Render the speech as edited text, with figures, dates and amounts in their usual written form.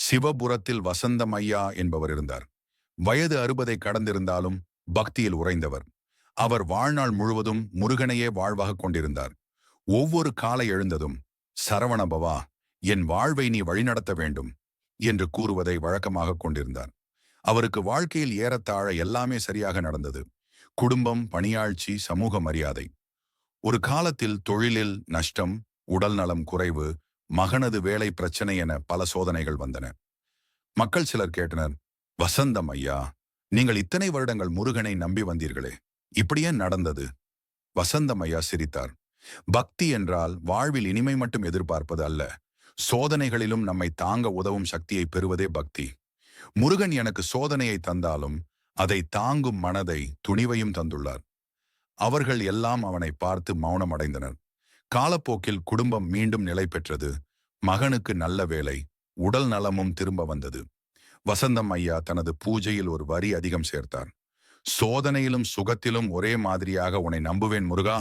சிவபுரத்தில் வசந்தம் ஐயா என்பவர் இருந்தார். வயது 60 கடந்திருந்தாலும் பக்தியில் உறைந்தவர். அவர் வாழ்நாள் முழுவதும் முருகனையே வாழ்வாக கொண்டிருந்தார். ஒவ்வொரு காலை எழுந்ததும், சரவணபவா, என் வாழ்வை நீ வழிநடத்த வேண்டும் என்று கூறுவதை வழக்கமாக கொண்டிருந்தார். அவருக்கு வாழ்க்கையில் ஏறத்தாழ எல்லாமே சரியாக நடந்தது. குடும்பம், பணியாட்சி, சமூக மரியாதை. ஒரு காலத்தில் தொழிலில் நஷ்டம், உடல் நலம் குறைவு, மகனது வேலை பிரச்சனை என பல சோதனைகள் வந்தன. மக்கள் சிலர் கேட்டனர், வசந்தம் ஐயா, நீங்கள் இத்தனை வருடங்கள் முருகனை நம்பி வந்தீர்களே, இப்படி ஏன் நடந்தது? வசந்தம் ஐயா சிரித்தார். பக்தி என்றால் வாழ்வில் இனிமை மட்டும் எதிர்பார்ப்பது அல்ல, சோதனைகளிலும் நம்மை தாங்க உதவும் சக்தியை பெறுவதே பக்தி. முருகன் எனக்கு சோதனையை தந்தாலும் அதை தாங்கும் மனதை, துணிவையும் தந்துள்ளார். அவர்கள் எல்லாம் அவனை பார்த்து மௌனம் அடைந்தனர். காலப்போக்கில் குடும்பம் மீண்டும் நிலை பெற்றது. மகனுக்கு நல்ல வேலை, உடல் நலமும் திரும்ப வந்தது. வசந்தம் ஐயா தனது பூஜையில் ஒரு வரி அதிகம் சேர்த்தார். சோதனையிலும் சுகத்திலும் ஒரே மாதிரியாக உன்னை நம்புவேன் முருகா